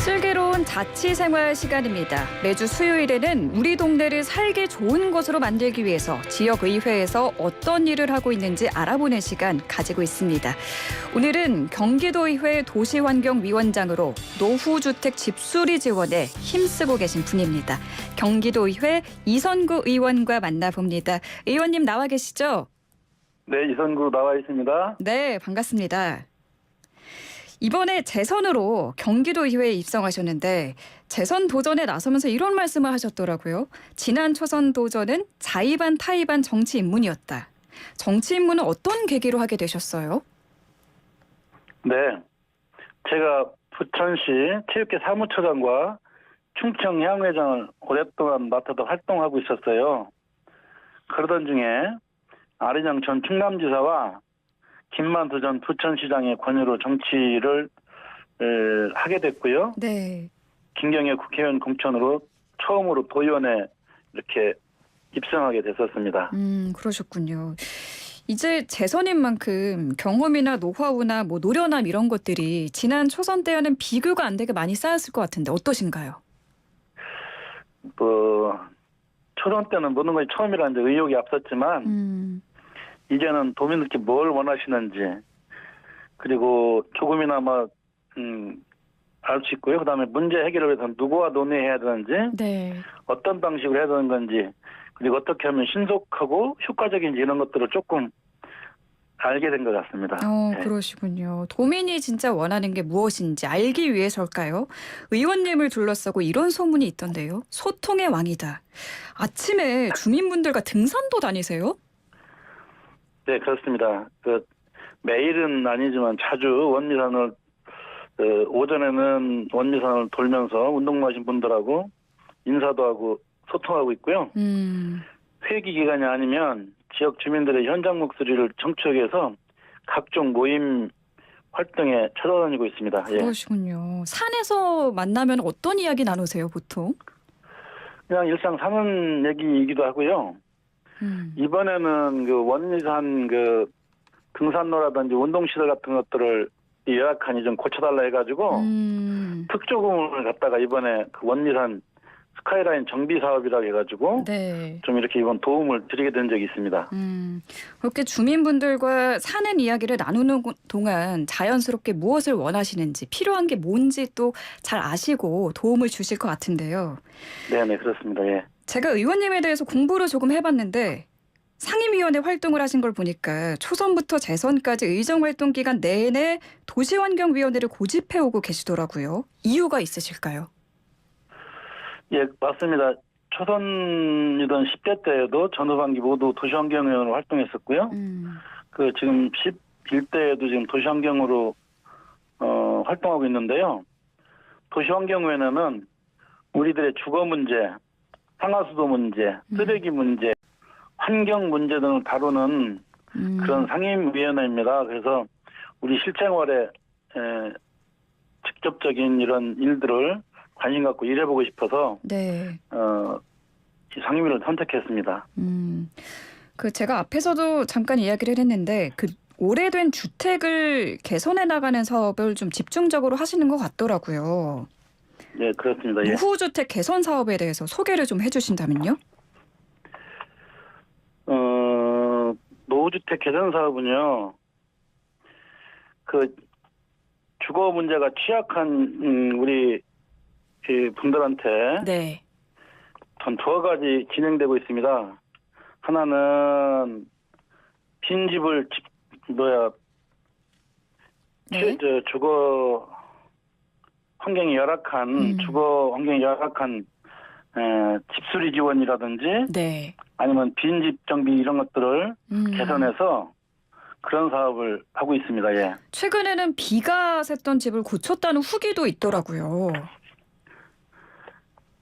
슬기로운 자치생활 시간입니다. 매주 수요일에는 우리 동네를 살기 좋은 곳으로 만들기 위해서 지역의회에서 어떤 일을 하고 있는지 알아보는 시간 가지고 있습니다. 오늘은 경기도의회 도시환경위원장으로 노후주택 집수리 지원에 힘쓰고 계신 분입니다. 경기도의회 이선구 의원과 만나봅니다. 의원님 나와 계시죠? 네, 이선구 나와 있습니다. 네, 반갑습니다. 이번에 재선으로 경기도의회에 입성하셨는데 재선 도전에 나서면서 이런 말씀을 하셨더라고요. 지난 초선 도전은 자의반 타의반 정치 입문이었다. 정치 입문은 어떤 계기로 하게 되셨어요? 네, 제가 부천시 체육회 사무처장과 충청 향회장을 오랫동안 맡아서 활동하고 있었어요. 그러던 중에 아린영 전 충남지사와 김만수 전 부천시장의 권유로 정치를 하게 됐고요. 네. 김경애 국회의원 공천으로 처음으로 도의원에 이렇게 입성하게 됐었습니다. 그러셨군요. 이제 재선인 만큼 경험이나 노하우나 노련함 이런 것들이 지난 초선 때와는 비교가 안 되게 많이 쌓였을 것 같은데 어떠신가요? 초선 때는 모든 것이 처음이라는 데 의욕이 앞섰지만 이제는 도민들께 뭘 원하시는지 그리고 조금이나마 알 수 있고요. 그다음에 문제 해결을 위해서 누구와 논의해야 되는지 네. 어떤 방식으로 해야 되는 건지 그리고 어떻게 하면 신속하고 효과적인지 이런 것들을 조금 알게 된 것 같습니다. 네. 그러시군요. 도민이 진짜 원하는 게 무엇인지 알기 위해서일까요? 의원님을 둘러싸고 이런 소문이 있던데요. 소통의 왕이다. 아침에 주민분들과 등산도 다니세요? 네, 그렇습니다. 매일은 아니지만 자주 원미산을 오전에는 원미산을 돌면서 운동 하신 분들하고 인사도 하고 소통하고 있고요. 회기 기간이 아니면 지역 주민들의 현장 목소리를 청취하기 위해서 각종 모임 활동에 찾아다니고 있습니다. 그러시군요. 산에서 만나면 어떤 이야기 나누세요, 보통? 그냥 일상 사는 얘기이기도 하고요. 이번에는 원미산 등산로라든지 운동시설 같은 것들을 예약하니 좀 고쳐달라 해가지고 특조금을 갖다가 이번에 원미산 스카이라인 정비 사업이라고 해가지고 네. 좀 이렇게 이번 도움을 드리게 된 적이 있습니다. 그렇게 주민분들과 사는 이야기를 나누는 동안 자연스럽게 무엇을 원하시는지 필요한 게 뭔지 또 잘 아시고 도움을 주실 것 같은데요. 네네, 그렇습니다. 예. 제가 의원님에 대해서 공부를 조금 해봤는데 상임위원회 활동을 하신 걸 보니까 초선부터 재선까지 의정활동 기간 내내 도시환경위원회를 고집해오고 계시더라고요. 이유가 있으실까요? 예, 맞습니다. 초선이던 10대 때에도 전후반기 모두 도시환경위원으로 활동했었고요. 지금 11대에도 지금 도시환경으로 활동하고 있는데요. 도시환경위원회는 우리들의 주거 문제, 상하수도 문제, 쓰레기 문제, 환경 문제 등을 다루는 그런 상임위원회입니다. 그래서 우리 실생활에 직접적인 이런 일들을 관심 갖고 일해보고 싶어서 네. 이 상임위를 선택했습니다. 제가 앞에서도 잠깐 이야기를 했는데 오래된 주택을 개선해 나가는 사업을 좀 집중적으로 하시는 것 같더라고요. 네, 그렇습니다. 예. 노후주택 개선 사업에 대해서 소개를 좀 해주신다면요? 노후주택 개선 사업은요, 주거 문제가 취약한 우리 분들한테 네. 전 두 가지 진행되고 있습니다. 하나는 빈집을 네. 주거 환경이 열악한 주거 환경이 열악한 집수리 지원이라든지 네. 아니면 빈집 정비 이런 것들을 개선해서 그런 사업을 하고 있습니다. 예. 최근에는 비가 샜던 집을 고쳤다는 후기도 있더라고요.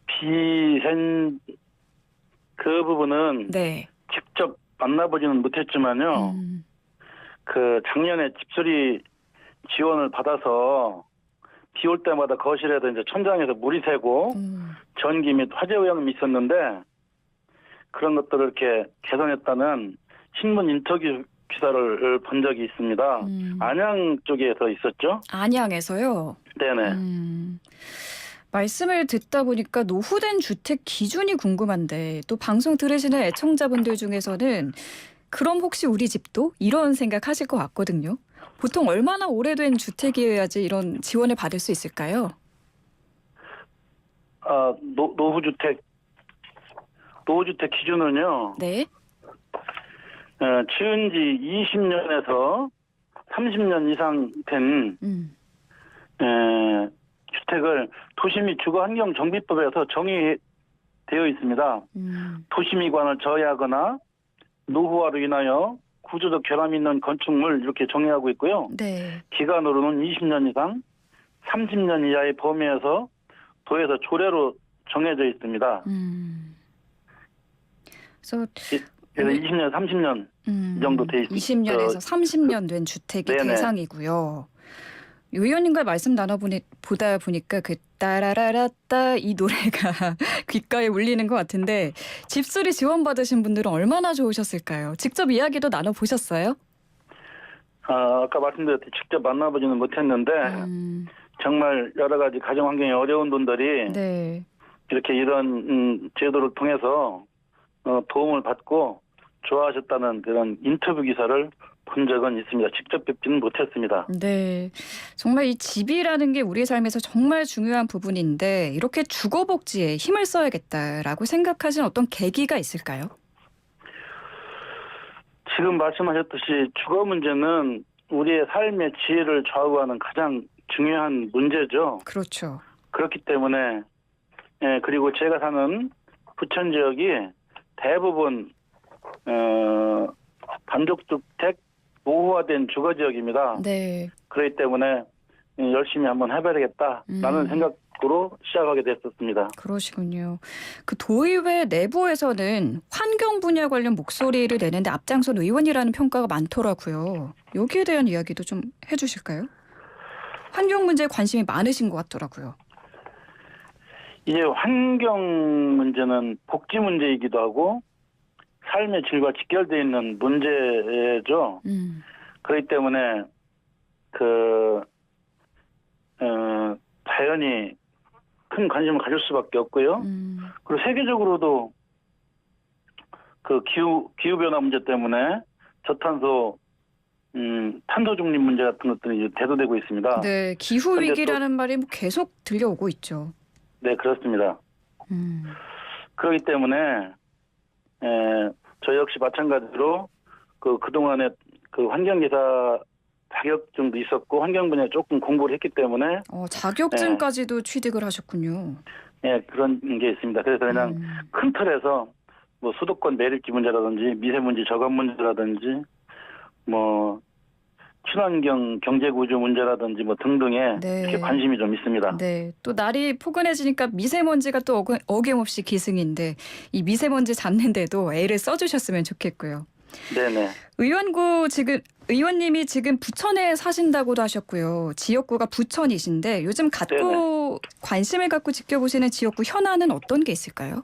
비센 그 부분은 네. 직접 만나보지는 못했지만요. 작년에 집수리 지원을 받아서 비 올 때마다 거실에도 천장에서 물이 새고 전기 및 화재 오염이 있었는데 그런 것들을 이렇게 개선했다는 신문 인터뷰 기사를 본 적이 있습니다. 안양 쪽에서 있었죠? 안양에서요? 네네. 말씀을 듣다 보니까 노후된 주택 기준이 궁금한데 또 방송 들으시는 애청자분들 중에서는 그럼 혹시 우리 집도? 이런 생각하실 것 같거든요. 보통 얼마나 오래된 주택이어야지 이런 지원을 받을 수 있을까요? 노후주택 기준은요. 네. 지은 지 20년에서 30년 이상 된 주택을 도시 및 주거환경정비법에서 정의되어 있습니다. 도시미관을 저해하거나 노후화로 인하여 구조적 결함이 있는 건축물 이렇게 정의하고 있고요. 네. 기간으로는 20년 이상, 30년 이하의 범위에서 도에서 조례로 정해져 있습니다. 그래서 20년, 30년 이 정도 돼 있습니다. 20년에서 30년 된 주택이 네네. 대상이고요. 유 의원님과 말씀 보다 보니까 그 따라라라따 이 노래가 귓가에 울리는 것 같은데 집수리 지원받으신 분들은 얼마나 좋으셨을까요? 직접 이야기도 나눠보셨어요? 아까 말씀드렸듯이 직접 만나보지는 못했는데 정말 여러 가지 가정 환경이 어려운 분들이 네. 이렇게 이런 제도를 통해서 도움을 받고 좋아하셨다는 그런 인터뷰 기사를 본 적은 있습니다. 직접 뵙지는 못했습니다. 네. 정말 이 집이라는 게 우리의 삶에서 정말 중요한 부분인데 이렇게 주거복지에 힘을 써야겠다라고 생각하신 어떤 계기가 있을까요? 지금 말씀하셨듯이 주거 문제는 우리의 삶의 지혜를 좌우하는 가장 중요한 문제죠. 그렇죠. 그렇기 때문에 그리고 제가 사는 부천 지역이 대부분 단독주택 노후화된 주거 지역입니다. 네. 그렇기 때문에 열심히 한번 해봐야겠다라는 생각으로 시작하게 됐었습니다. 그러시군요. 그 도의회 내부에서는 환경 분야 관련 목소리를 내는데 앞장선 의원이라는 평가가 많더라고요. 여기에 대한 이야기도 좀 해주실까요? 환경 문제에 관심이 많으신 것 같더라고요. 이제 환경 문제는 복지 문제이기도 하고 삶의 질과 직결되어 있는 문제죠. 그렇기 때문에 자연히 큰 관심을 가질 수밖에 없고요. 그리고 세계적으로도 그 기후 변화 문제 때문에 저탄소 탄소 중립 문제 같은 것들이 이제 대두되고 있습니다. 네, 기후 위기라는 말이 뭐 계속 들려오고 있죠. 네, 그렇습니다. 그렇기 때문에 저 역시 마찬가지로 그동안에 그 환경기사 자격증도 있었고 환경 분야에 조금 공부를 했기 때문에 자격증까지도 취득을 하셨군요. 예, 그런 게 있습니다. 그래서 그냥 큰 틀에서 뭐 수도권 매립지 문제라든지 미세먼지 저감 문제라든지 뭐 친환경 경제구조 문제라든지 뭐 등등에 이렇게 관심이 좀 있습니다. 네, 또 날이 포근해지니까 미세먼지가 또 어김없이 기승인데 이 미세먼지 잡는데도 애를 써주셨으면 좋겠고요. 네네. 의원님이 지금 부천에 사신다고도 하셨고요. 지역구가 부천이신데 요즘 관심을 갖고 지켜보시는 지역구 현안은 어떤 게 있을까요?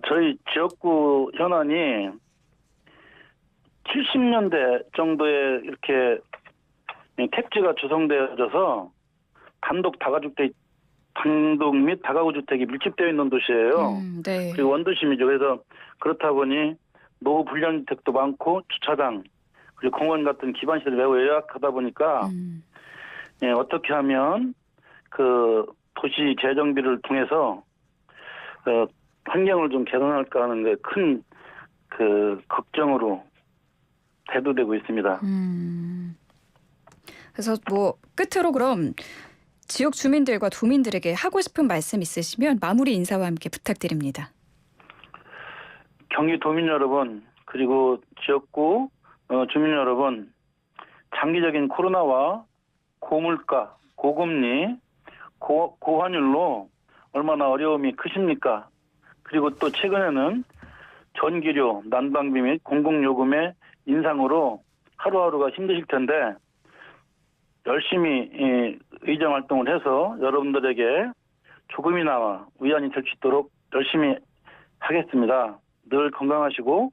저희 지역구 현안이 70년대 정도에 이렇게 택지가 조성되어져서 단독 및 다가구 주택이 밀집되어 있는 도시예요. 네. 그리고 원도심이죠. 그래서 그렇다 보니 노후 불량 주택도 많고 주차장 그리고 공원 같은 기반 시설이 매우 열악하다 보니까 어떻게 하면 그 도시 재정비를 통해서 환경을 좀 개선할까 하는 게 큰 그 걱정으로 대두되고 있습니다. 그래서 뭐 끝으로 그럼 지역 주민들과 도민들에게 하고 싶은 말씀 있으시면 마무리 인사와 함께 부탁드립니다. 경기 도민 여러분 그리고 지역구 주민 여러분 장기적인 코로나와 고물가, 고금리, 고환율로 얼마나 어려움이 크십니까? 그리고 또 최근에는 전기료, 난방비 및 공공요금의 인상으로 하루하루가 힘드실 텐데 열심히 의정활동을 해서 여러분들에게 조금이나마 위안이 될 수 있도록 열심히 하겠습니다. 늘 건강하시고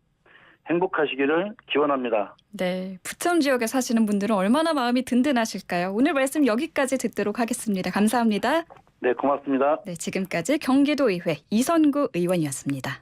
행복하시기를 기원합니다. 네, 부천 지역에 사시는 분들은 얼마나 마음이 든든하실까요? 오늘 말씀 여기까지 듣도록 하겠습니다. 감사합니다. 네, 고맙습니다. 네, 지금까지 경기도의회 이선구 의원이었습니다.